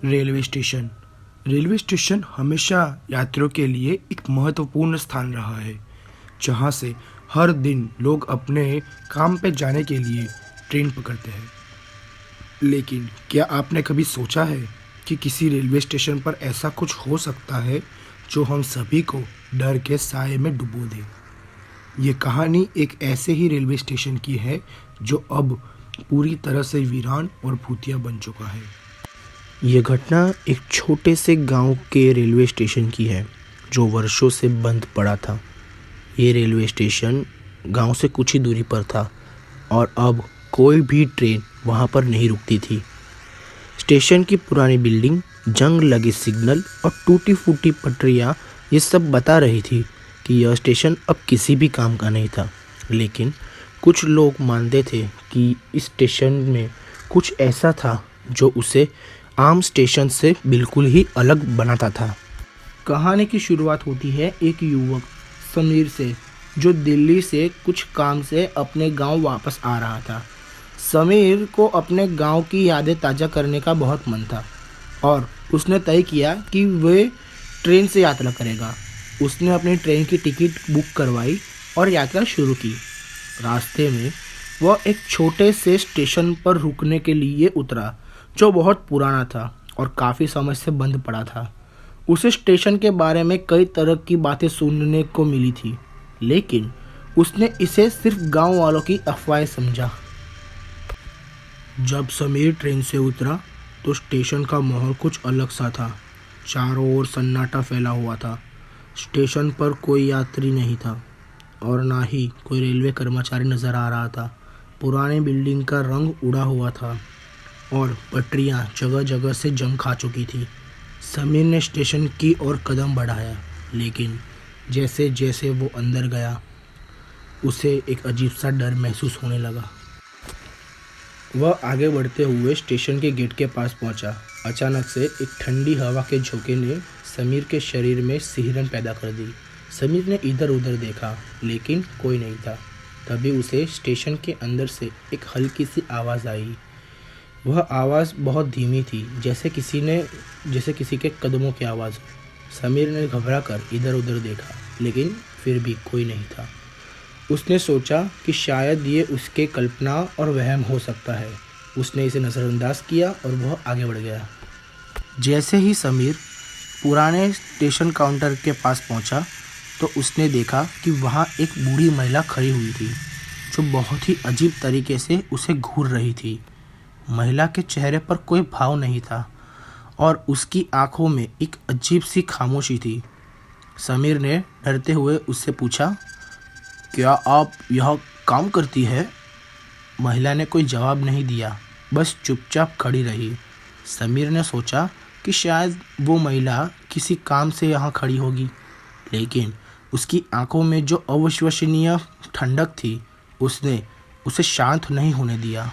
Railway station. Railway station हमेशा यात्रियों के लिए एक महत्वपूर्ण स्थान रहा है, जहां से हर दिन लोग अपने काम पे जाने के लिए ट्रेन पकड़ते हैं। लेकिन क्या आपने कभी सोचा है कि किसी रेलवे स्टेशन पर ऐसा कुछ हो सकता है जो हम सभी को डर के साए में डुबो दे? ये कहानी एक ऐसे ही रेलवे स्टेशन की है जो अब पूरी तरह से वीरान और भूतिया बन चुका है। ये घटना एक छोटे से गांव के रेलवे स्टेशन की है जो वर्षों से बंद पड़ा था। ये रेलवे स्टेशन गांव से कुछ ही दूरी पर था और अब कोई भी ट्रेन वहां पर नहीं रुकती थी। स्टेशन की पुरानी बिल्डिंग, जंग लगे सिग्नल और टूटी फूटी पटरियां ये सब बता रही थी कि यह स्टेशन अब किसी भी काम का नहीं था। लेकिन कुछ लोग मानते थे कि इस स्टेशन में कुछ ऐसा था जो उसे आम स्टेशन से बिल्कुल ही अलग बनाता था। कहानी की शुरुआत होती है एक युवक समीर से, जो दिल्ली से कुछ काम से अपने गांव वापस आ रहा था। समीर को अपने गांव की यादें ताज़ा करने का बहुत मन था और उसने तय किया कि वह ट्रेन से यात्रा करेगा। उसने अपनी ट्रेन की टिकट बुक करवाई और यात्रा शुरू की। रास्ते में वह एक छोटे से स्टेशन पर रुकने के लिए उतरा, जो बहुत पुराना था और काफ़ी समय से बंद पड़ा था। उसे स्टेशन के बारे में कई तरह की बातें सुनने को मिली थी, लेकिन उसने इसे सिर्फ गांव वालों की अफवाहें समझा। जब समीर ट्रेन से उतरा तो स्टेशन का माहौल कुछ अलग सा था। चारों ओर सन्नाटा फैला हुआ था। स्टेशन पर कोई यात्री नहीं था और ना ही कोई रेलवे कर्मचारी नज़र आ रहा था। पुरानी बिल्डिंग का रंग उड़ा हुआ था और पटरियां जगह जगह से जंग खा चुकी थी। समीर ने स्टेशन की ओर कदम बढ़ाया, लेकिन जैसे जैसे वो अंदर गया उसे एक अजीब सा डर महसूस होने लगा। वह आगे बढ़ते हुए स्टेशन के गेट के पास पहुंचा। अचानक से एक ठंडी हवा के झोंके ने समीर के शरीर में सिहरन पैदा कर दी। समीर ने इधर उधर देखा, लेकिन कोई नहीं था। तभी उसे स्टेशन के अंदर से एक हल्की सी आवाज़ आई। वह आवाज़ बहुत धीमी थी, जैसे किसी के कदमों की आवाज़। समीर ने घबरा कर इधर उधर देखा, लेकिन फिर भी कोई नहीं था। उसने सोचा कि शायद ये उसके कल्पना और वहम हो सकता है। उसने इसे नज़रअंदाज किया और वह आगे बढ़ गया। जैसे ही समीर पुराने स्टेशन काउंटर के पास पहुंचा, तो उसने देखा कि वहां एक बूढ़ी महिला खड़ी हुई थी, जो बहुत ही अजीब तरीके से उसे घूर रही थी। महिला के चेहरे पर कोई भाव नहीं था और उसकी आंखों में एक अजीब सी खामोशी थी। समीर ने डरते हुए उससे पूछा, क्या आप यह काम करती है? महिला ने कोई जवाब नहीं दिया, बस चुपचाप खड़ी रही। समीर ने सोचा कि शायद वो महिला किसी काम से यहाँ खड़ी होगी, लेकिन उसकी आंखों में जो अविश्वसनीय ठंडक थी, उसने उसे शांत नहीं होने दिया।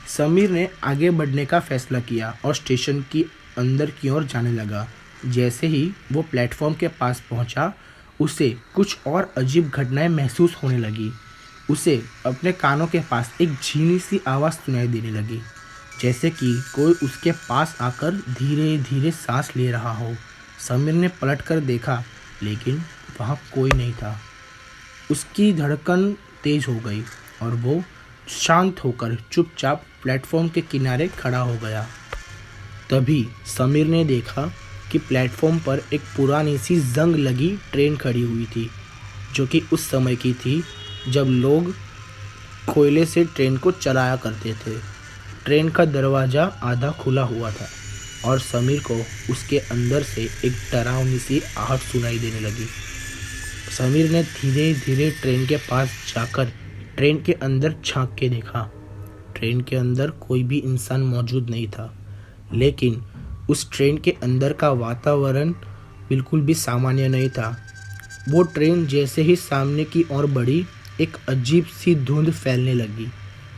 समीर ने आगे बढ़ने का फैसला किया और स्टेशन की अंदर की ओर जाने लगा। जैसे ही वो प्लेटफॉर्म के पास पहुंचा, उसे कुछ और अजीब घटनाएं महसूस होने लगी। उसे अपने कानों के पास एक झीनी सी आवाज़ सुनाई देने लगी, जैसे कि कोई उसके पास आकर धीरे धीरे सांस ले रहा हो। समीर ने पलटकर देखा, लेकिन वहाँ कोई नहीं था। उसकी धड़कन तेज हो गई और वो शांत होकर चुपचाप प्लेटफॉर्म के किनारे खड़ा हो गया। तभी समीर ने देखा कि प्लेटफॉर्म पर एक पुरानी सी जंग लगी ट्रेन खड़ी हुई थी, जो कि उस समय की थी जब लोग कोयले से ट्रेन को चलाया करते थे। ट्रेन का दरवाज़ा आधा खुला हुआ था और समीर को उसके अंदर से एक डरावनी सी आहट सुनाई देने लगी। समीर ने धीरे धीरे ट्रेन के पास जाकर ट्रेन के अंदर झांक के देखा। ट्रेन के अंदर कोई भी इंसान मौजूद नहीं था, लेकिन उस ट्रेन के अंदर का वातावरण बिल्कुल भी सामान्य नहीं था। वो ट्रेन जैसे ही सामने की ओर बढ़ी, एक अजीब सी धुंध फैलने लगी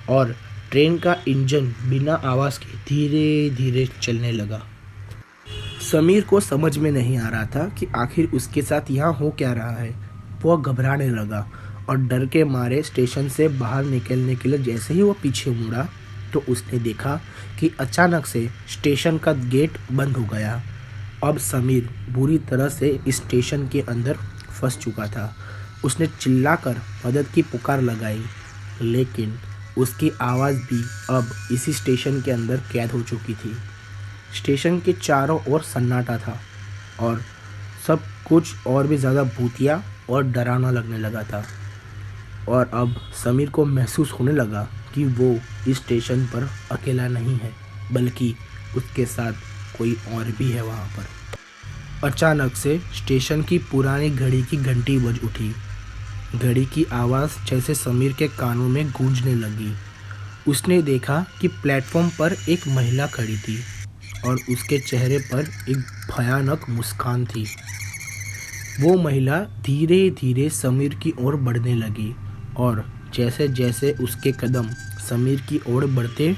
और ट्रेन का इंजन बिना आवाज़ के धीरे धीरे चलने लगा। समीर को समझ में नहीं आ रहा था कि आखिर उसके साथ यहाँ हो क्या रहा है। वह घबराने लगा और डर के मारे स्टेशन से बाहर निकलने के लिए जैसे ही वो पीछे मुड़ा, तो उसने देखा कि अचानक से स्टेशन का गेट बंद हो गया। अब समीर बुरी तरह से स्टेशन के अंदर फंस चुका था। उसने चिल्लाकर मदद की पुकार लगाई, लेकिन उसकी आवाज़ भी अब इसी स्टेशन के अंदर कैद हो चुकी थी। स्टेशन के चारों ओर सन्नाटा था और सब कुछ और भी ज़्यादा भूतिया और डरावना लगने लगा था। और अब समीर को महसूस होने लगा कि वो इस स्टेशन पर अकेला नहीं है, बल्कि उसके साथ कोई और भी है वहाँ पर। अचानक से स्टेशन की पुरानी घड़ी की घंटी बज उठी। घड़ी की आवाज़ जैसे समीर के कानों में गूंजने लगी। उसने देखा कि प्लेटफॉर्म पर एक महिला खड़ी थी और उसके चेहरे पर एक भयानक मुस्कान थी। वो महिला धीरे धीरे समीर की ओर बढ़ने लगी और जैसे जैसे उसके कदम समीर की ओर बढ़ते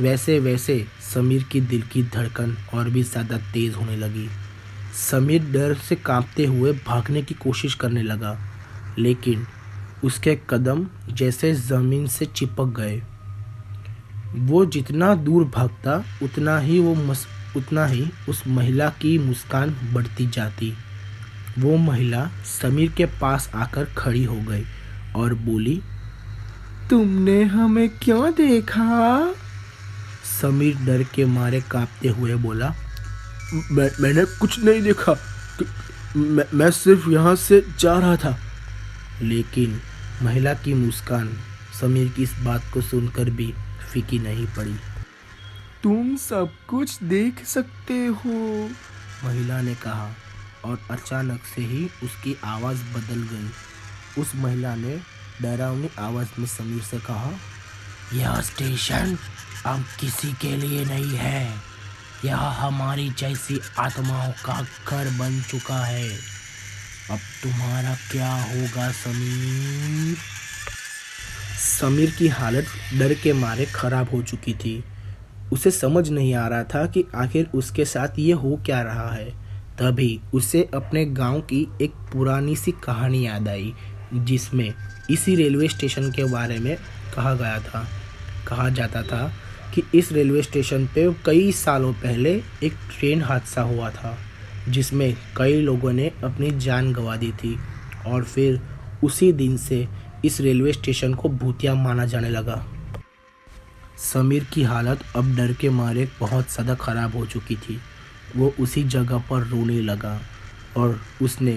वैसे वैसे समीर की दिल की धड़कन और भी ज़्यादा तेज़ होने लगी। समीर डर से कांपते हुए भागने की कोशिश करने लगा, लेकिन उसके कदम जैसे ज़मीन से चिपक गए। वो जितना दूर भागता उतना ही उस महिला की मुस्कान बढ़ती जाती। वो महिला समीर के पास आकर खड़ी हो गई और बोली, तुमने हमें क्यों देखा? समीर डर के मारे कांपते हुए बोला, मैंने कुछ नहीं देखा। मैं सिर्फ यहाँ से जा रहा था। लेकिन महिला की मुस्कान समीर की इस बात को सुनकर भी फीकी नहीं पड़ी। तुम सब कुछ देख सकते हो, महिला ने कहा और अचानक से ही उसकी आवाज़ बदल गई। उस महिला ने डरावनी आवाज़ में समीर से कहा, यह स्टेशन अब किसी के लिए नहीं है। यह हमारी जैसी आत्माओं का घर बन चुका है। अब तुम्हारा क्या होगा समीर? समीर की हालत डर के मारे खराब हो चुकी थी। उसे समझ नहीं आ रहा था कि आखिर उसके साथ ये हो क्या रहा है। तभी उसे अपने गांव की एक पुरानी सी कहानी याद आई, जिसमें इसी रेलवे स्टेशन के बारे में कहा जाता था कि इस रेलवे स्टेशन पे कई सालों पहले एक ट्रेन हादसा हुआ था, जिसमें कई लोगों ने अपनी जान गंवा दी थी। और फिर उसी दिन से इस रेलवे स्टेशन को भूतिया माना जाने लगा। समीर की हालत अब डर के मारे बहुत ज़्यादा ख़राब हो चुकी थी। वो उसी जगह पर रोने लगा और उसने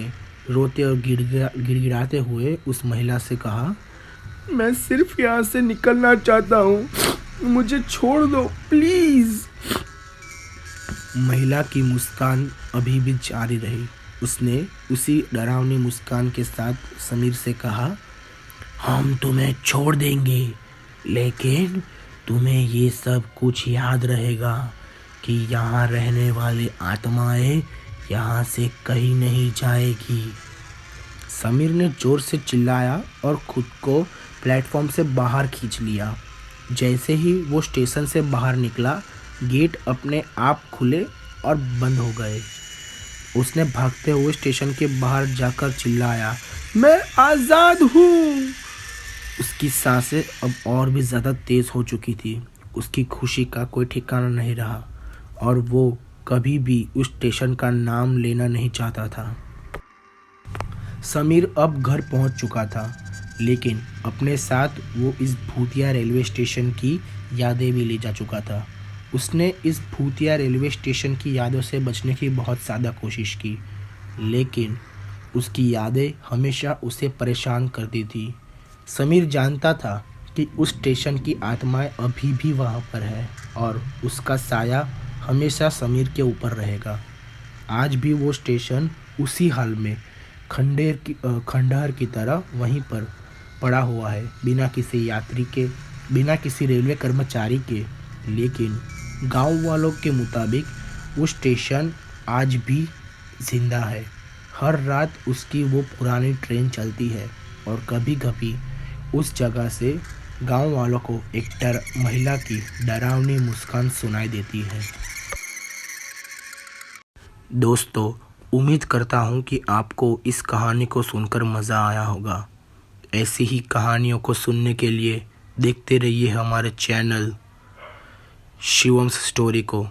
रोते और गिड़गिड़ाते हुए उस महिला से कहा, मैं सिर्फ यहाँ से निकलना चाहता हूँ, मुझे छोड़ दो प्लीज़। महिला की मुस्कान अभी भी जारी रही। उसने उसी डरावनी मुस्कान के साथ समीर से कहा, हम तुम्हें छोड़ देंगे, लेकिन तुम्हें ये सब कुछ याद रहेगा कि यहाँ रहने वाली आत्माएं यहाँ से कहीं नहीं जाएगी। समीर ने ज़ोर से चिल्लाया और खुद को प्लेटफॉर्म से बाहर खींच लिया। जैसे ही वो स्टेशन से बाहर निकला, गेट अपने आप खुले और बंद हो गए। उसने भागते हुए स्टेशन के बाहर जाकर चिल्लाया, मैं आज़ाद हूँ। उसकी सांसें अब और भी ज़्यादा तेज़ हो चुकी थी। उसकी खुशी का कोई ठिकाना नहीं रहा और वो कभी भी उस स्टेशन का नाम लेना नहीं चाहता था। समीर अब घर पहुंच चुका था, लेकिन अपने साथ वो इस भूतिया रेलवे स्टेशन की यादें भी ले जा चुका था। उसने इस भूतिया रेलवे स्टेशन की यादों से बचने की बहुत ज़्यादा कोशिश की, लेकिन उसकी यादें हमेशा उसे परेशान करती थी। समीर जानता था कि उस स्टेशन की आत्माएं अभी भी वहाँ पर है और उसका साया हमेशा समीर के ऊपर रहेगा। आज भी वो स्टेशन उसी हाल में खंडहर की तरह वहीं पर पड़ा हुआ है, बिना किसी यात्री के, बिना किसी रेलवे कर्मचारी के। लेकिन गांव वालों के मुताबिक वो स्टेशन आज भी जिंदा है। हर रात उसकी वो पुरानी ट्रेन चलती है और कभी कभी उस जगह से गांव वालों को एक महिला की डरावनी मुस्कान सुनाई देती है। दोस्तों, उम्मीद करता हूँ कि आपको इस कहानी को सुनकर मज़ा आया होगा। ऐसी ही कहानियों को सुनने के लिए देखते रहिए हमारे चैनल शिवम्स स्टोरी को